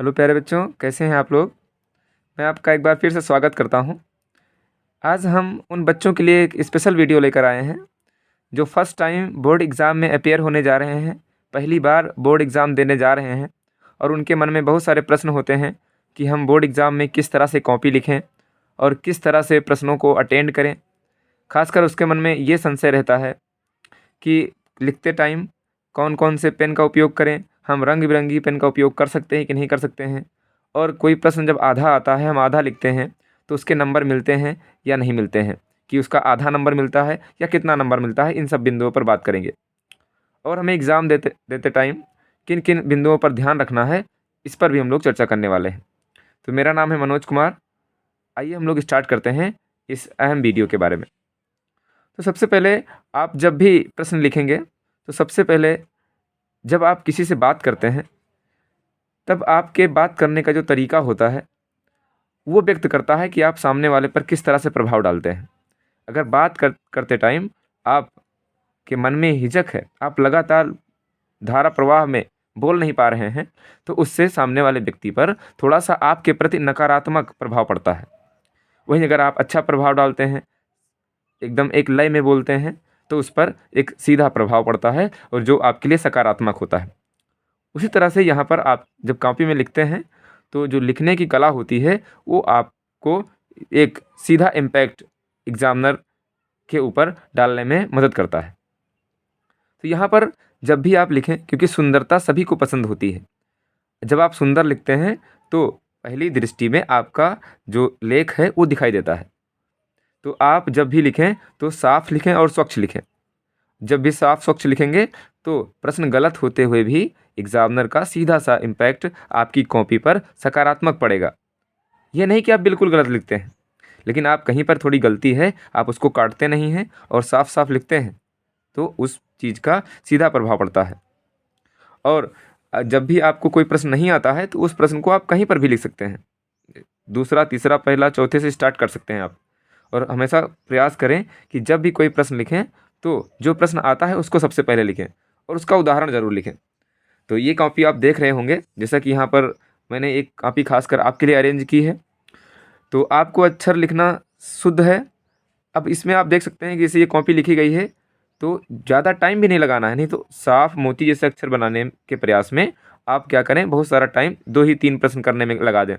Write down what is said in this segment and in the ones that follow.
Hello प्यारे बच्चों, कैसे हैं आप लोग। मैं आपका एक बार फिर से स्वागत करता हूं। आज हम उन बच्चों के लिए एक स्पेशल वीडियो लेकर आए हैं जो फर्स्ट टाइम बोर्ड एग्ज़ाम में अपेयर होने जा रहे हैं, पहली बार बोर्ड एग्ज़ाम देने जा रहे हैं और उनके मन में बहुत सारे प्रश्न होते हैं कि हम बोर्ड एग्ज़ाम में किस तरह से कॉपी लिखें और किस तरह से प्रश्नों को अटेंड करें। खासकर उसके मन में ये संशय रहता है कि लिखते टाइम कौन कौन से पेन का उपयोग करें, हम रंग बिरंगी पेन का उपयोग कर सकते हैं कि नहीं कर सकते हैं, और कोई प्रश्न जब आधा आता है, हम आधा लिखते हैं तो उसके नंबर मिलते हैं या नहीं मिलते हैं, कि उसका आधा नंबर मिलता है या कितना नंबर मिलता है। इन सब बिंदुओं पर बात करेंगे और हमें एग्ज़ाम देते देते टाइम किन किन बिंदुओं पर ध्यान रखना है, इस पर भी हम लोग चर्चा करने वाले हैं। तो मेरा नाम है मनोज कुमार। आइए हम लोग स्टार्ट करते हैं इस अहम वीडियो के बारे में। तो सबसे पहले आप जब भी प्रश्न लिखेंगे तो सबसे पहले जब आप किसी से बात करते हैं तब आपके बात करने का जो तरीका होता है वो व्यक्त करता है कि आप सामने वाले पर किस तरह से प्रभाव डालते हैं। अगर करते टाइम आप के मन में हिचक है, आप लगातार धारा प्रवाह में बोल नहीं पा रहे हैं, तो उससे सामने वाले व्यक्ति पर थोड़ा सा आपके प्रति नकारात्मक प्रभाव पड़ता है। वहीं अगर आप अच्छा प्रभाव डालते हैं, एकदम एक लय में बोलते हैं, तो उस पर एक सीधा प्रभाव पड़ता है और जो आपके लिए सकारात्मक होता है। उसी तरह से यहाँ पर आप जब कॉपी में लिखते हैं तो जो लिखने की कला होती है वो आपको एक सीधा इम्पैक्ट एग्जामिनर के ऊपर डालने में मदद करता है। तो यहाँ पर जब भी आप लिखें, क्योंकि सुंदरता सभी को पसंद होती है, जब आप सुंदर लिखते हैं तो पहली दृष्टि में आपका जो लेख है वो दिखाई देता है। तो आप जब भी लिखें तो साफ लिखें और स्वच्छ लिखें। जब भी साफ स्वच्छ लिखेंगे तो प्रश्न गलत होते हुए भी एग्जामिनर का सीधा सा इम्पैक्ट आपकी कॉपी पर सकारात्मक पड़ेगा। यह नहीं कि आप बिल्कुल गलत लिखते हैं, लेकिन आप कहीं पर थोड़ी गलती है, आप उसको काटते नहीं हैं और साफ साफ लिखते हैं, तो उस चीज़ का सीधा प्रभाव पड़ता है। और जब भी आपको कोई प्रश्न नहीं आता है तो उस प्रश्न को आप कहीं पर भी लिख सकते हैं, दूसरा तीसरा पहला चौथे से स्टार्ट कर सकते हैं आप। और हमेशा प्रयास करें कि जब भी कोई प्रश्न लिखें तो जो प्रश्न आता है उसको सबसे पहले लिखें और उसका उदाहरण ज़रूर लिखें। तो ये कॉपी आप देख रहे होंगे, जैसा कि यहाँ पर मैंने एक कॉपी खासकर आपके लिए अरेंज की है। तो आपको अक्षर लिखना शुद्ध है। अब इसमें आप देख सकते हैं कि जैसे ये कॉपी लिखी गई है तो ज़्यादा टाइम भी नहीं लगाना है, नहीं तो साफ मोती जैसे अक्षर बनाने के प्रयास में आप क्या करें, बहुत सारा टाइम 2 ही 3 प्रश्न करने में लगा दें।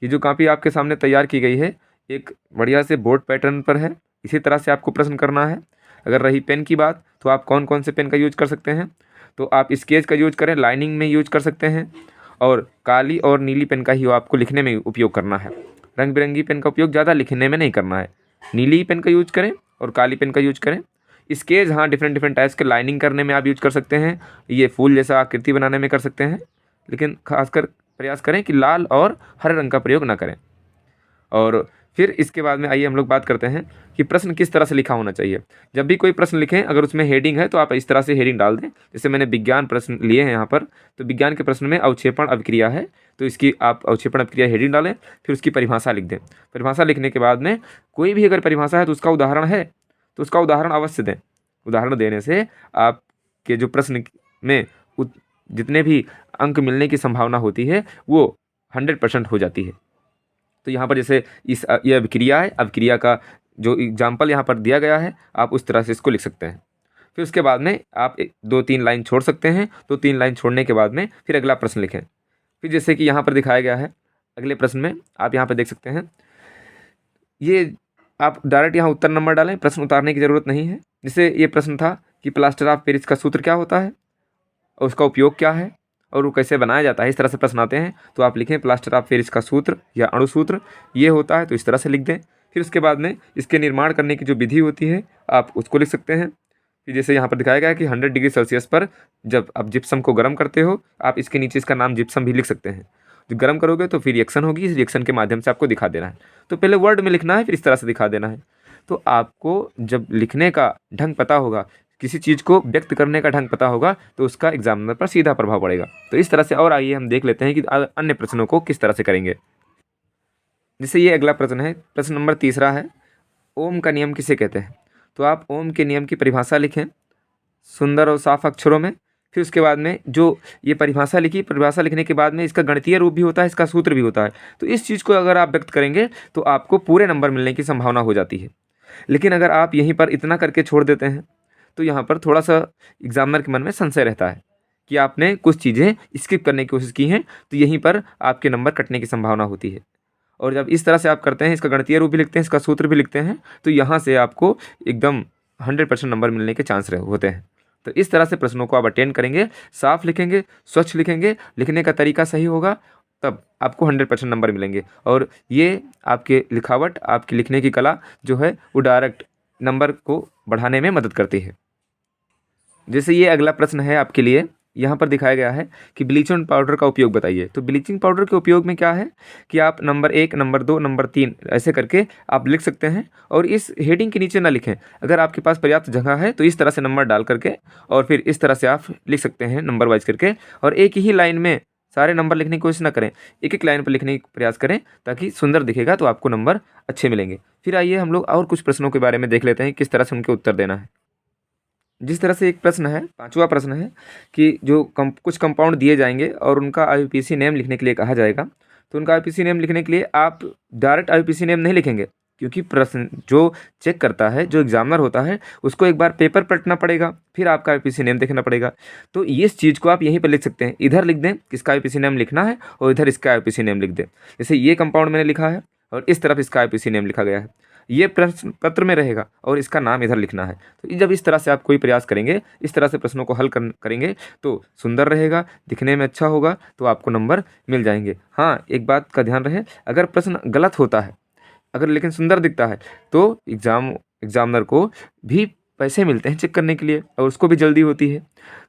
ये जो कॉपी आपके सामने तैयार की गई है एक बढ़िया से बोर्ड पैटर्न पर है, इसी तरह से आपको प्रश्न करना है। अगर रही पेन की बात तो आप कौन कौन से पेन का यूज कर सकते हैं, तो आप स्केच का यूज करें, लाइनिंग में यूज कर सकते हैं, और काली और नीली पेन का ही आपको लिखने में उपयोग करना है। रंग बिरंगी पेन का उपयोग ज़्यादा लिखने में नहीं करना है। नीली पेन का यूज करें और काली पेन का यूज करें। स्केच हाँ डिफरेंट डिफरेंट टाइप्स के लाइनिंग करने में आप यूज कर सकते हैं, ये फूल जैसा आकृति बनाने में कर सकते हैं, लेकिन खासकर प्रयास करें कि लाल और हरे रंग का प्रयोग ना करें। और फिर इसके बाद में आइए हम लोग बात करते हैं कि प्रश्न किस तरह से लिखा होना चाहिए। जब भी कोई प्रश्न लिखें, अगर उसमें हेडिंग है तो आप इस तरह से हेडिंग डाल दें। जैसे मैंने विज्ञान प्रश्न लिए हैं यहाँ पर, तो विज्ञान के प्रश्न में अवक्षेपण अभिक्रिया है, तो इसकी आप अवक्षेपण अभिक्रिया हेडिंग डालें, फिर उसकी परिभाषा लिख दें। परिभाषा लिखने के बाद में कोई भी अगर परिभाषा है तो उसका उदाहरण है तो उसका उदाहरण अवश्य दें। उदाहरण देने से आपके जो प्रश्न में जितने भी अंक मिलने की संभावना होती है वो 100% हो जाती है। तो यहाँ पर जैसे ये अभिक्रिया है, अभिक्रिया का जो एग्जाम्पल यहाँ पर दिया गया है आप उस तरह से इसको लिख सकते हैं। फिर उसके बाद में आप 2-3 लाइन छोड़ सकते हैं, 2-3 लाइन छोड़ने के बाद में फिर अगला प्रश्न लिखें। फिर जैसे कि यहाँ पर दिखाया गया है, अगले प्रश्न में आप यहाँ पर देख सकते हैं, ये आप डायरेक्ट यहाँ उत्तर नंबर डालें, प्रश्न उतारने की ज़रूरत नहीं है। जैसे ये प्रश्न था कि प्लास्टर ऑफ पेरिस का सूत्र क्या होता है और उसका उपयोग क्या है और वो कैसे बनाया जाता है, इस तरह से प्रश्न आते हैं, तो आप लिखें प्लास्टर ऑफ पेरिस का सूत्र या अणु सूत्र ये होता है, तो इस तरह से लिख दें। फिर उसके बाद में इसके निर्माण करने की जो विधि होती है आप उसको लिख सकते हैं। फिर जैसे यहाँ पर दिखाया गया है कि 100 डिग्री सेल्सियस पर जब आप जिप्सम को गर्म करते हो, आप इसके नीचे इसका नाम जिप्सम भी लिख सकते हैं। जब गर्म करोगे तो फिर रिएक्शन होगी, इस रिएक्शन के माध्यम से आपको दिखा देना है। तो पहले वर्ड में लिखना है, फिर इस तरह से दिखा देना है। तो आपको जब लिखने का ढंग पता होगा, किसी चीज़ को व्यक्त करने का ढंग पता होगा, तो उसका एग्जामिनर पर सीधा प्रभाव पड़ेगा। तो इस तरह से और आइए हम देख लेते हैं कि अन्य प्रश्नों को किस तरह से करेंगे। जैसे ये अगला प्रश्न है, प्रश्न नंबर 3 है, ओम का नियम किसे कहते हैं। तो आप ओम के नियम की परिभाषा लिखें सुंदर और साफ अक्षरों में। फिर उसके बाद में जो ये परिभाषा लिखी, परिभाषा लिखने के बाद में इसका गणितीय रूप भी होता है, इसका सूत्र भी होता है। तो इस चीज़ को अगर आप व्यक्त करेंगे तो आपको पूरे नंबर मिलने की संभावना हो जाती है। लेकिन अगर आप यहीं पर इतना करके छोड़ देते हैं तो यहाँ पर थोड़ा सा एग्जामिनर के मन में संशय रहता है कि आपने कुछ चीज़ें स्किप करने की कोशिश की हैं, तो यहीं पर आपके नंबर कटने की संभावना होती है। और जब इस तरह से आप करते हैं, इसका गणितीय रूप भी लिखते हैं, इसका सूत्र भी लिखते हैं, तो यहाँ से आपको एकदम 100% नंबर मिलने के चांस होते हैं। तो इस तरह से प्रश्नों को आप अटेंड करेंगे, साफ लिखेंगे, स्वच्छ लिखेंगे, लिखने का तरीका सही होगा, तब आपको 100% नंबर मिलेंगे। और ये आपके लिखावट, आपकी लिखने की कला जो है वो डायरेक्ट नंबर को बढ़ाने में मदद करती है। जैसे ये अगला प्रश्न है आपके लिए, यहाँ पर दिखाया गया है कि ब्लीचिंग पाउडर का उपयोग बताइए। तो ब्लीचिंग पाउडर के उपयोग में क्या है कि आप नंबर 1, नंबर 2, नंबर 3 ऐसे करके आप लिख सकते हैं, और इस हेडिंग के नीचे ना लिखें। अगर आपके पास पर्याप्त जगह है तो इस तरह से नंबर डाल करके और फिर इस तरह से आप लिख सकते हैं नंबर वाइज करके, और एक ही लाइन में सारे नंबर लिखने की कोशिश ना करें, एक एक लाइन पर लिखने का प्रयास करें ताकि सुंदर दिखेगा, तो आपको नंबर अच्छे मिलेंगे। फिर आइए हम लोग और कुछ प्रश्नों के बारे में देख लेते हैं किस तरह से उनके उत्तर देना है। जिस तरह से एक प्रश्न है, 5वां प्रश्न है कि जो कुछ कंपाउंड दिए जाएंगे और उनका आईयूपीएसी नेम लिखने के लिए कहा जाएगा। तो उनका आईयूपीएसी नेम लिखने के लिए आप डायरेक्ट आईयूपीएसी नेम नहीं लिखेंगे, क्योंकि प्रश्न जो चेक करता है, जो एग्जामिनर होता है, उसको एक बार पेपर पलटना पड़ेगा, फिर आपका आईयूपीएसी नेम देखना पड़ेगा। तो इस चीज़ को आप यहीं पर लिख सकते हैं, इधर लिख दें किसका आईयूपीएसी नेम लिखना है और इधर इसका आईयूपीएसी नेम लिख दें। जैसे ये कंपाउंड मैंने लिखा है और इस तरफ इसका आईयूपीएसी नेम लिखा गया है, ये प्रश्न पत्र में रहेगा और इसका नाम इधर लिखना है। तो जब इस तरह से आप कोई प्रयास करेंगे, इस तरह से प्रश्नों को हल करेंगे तो सुंदर रहेगा, दिखने में अच्छा होगा, तो आपको नंबर मिल जाएंगे। हाँ, एक बात का ध्यान रहे, अगर प्रश्न गलत होता है, अगर लेकिन सुंदर दिखता है, तो एग्जामिनर को भी पैसे मिलते हैं चेक करने के लिए और उसको भी जल्दी होती है।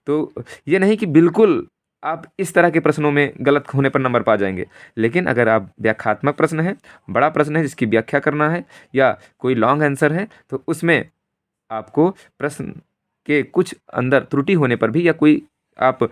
तो ये नहीं कि बिल्कुल आप इस तरह के प्रश्नों में गलत होने पर नंबर पा जाएंगे, लेकिन अगर आप व्याख्यात्मक प्रश्न है, बड़ा प्रश्न है जिसकी व्याख्या करना है, या कोई लॉन्ग आंसर है, तो उसमें आपको प्रश्न के कुछ अंदर त्रुटि होने पर भी, या कोई आप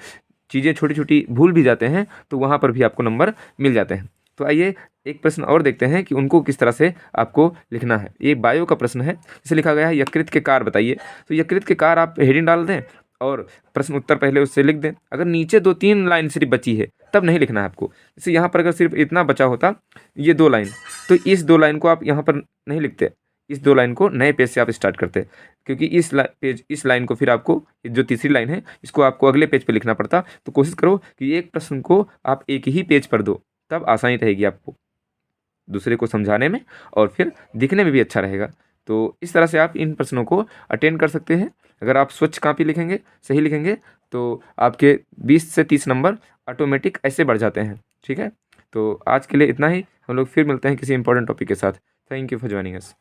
चीज़ें छोटी छोटी भूल भी जाते हैं, तो वहाँ पर भी आपको नंबर मिल जाते हैं। तो आइए एक प्रश्न और देखते हैं कि उनको किस तरह से आपको लिखना है। ये बायो का प्रश्न है, इसे लिखा गया है यकृत के कार बताइए। तो यकृत के कार आप हेडिंग डाल दें और प्रश्न उत्तर पहले उससे लिख दें। अगर नीचे 2-3 लाइन सिर्फ बची है तब नहीं लिखना है आपको। जैसे यहाँ पर अगर सिर्फ इतना बचा होता, ये 2 लाइन, तो इस 2 लाइन को आप यहाँ पर नहीं लिखते, इस 2 लाइन को नए पेज से आप स्टार्ट करते, क्योंकि इस लाइन को फिर आपको, जो तीसरी लाइन है, इसको आपको अगले पेज पर लिखना पड़ता। तो कोशिश करो कि एक प्रश्न को आप एक ही पेज पर दो, तब आसानी रहेगी आपको दूसरे को समझाने में और फिर दिखने में भी अच्छा रहेगा। तो इस तरह से आप इन प्रश्नों को अटेंड कर सकते हैं। अगर आप स्वच्छ कॉपी लिखेंगे, सही लिखेंगे, तो आपके 20 से 30 नंबर ऑटोमेटिक ऐसे बढ़ जाते हैं। ठीक है, तो आज के लिए इतना ही। हम लोग फिर मिलते हैं किसी इंपॉर्टेंट टॉपिक के साथ। Thank you for joining us.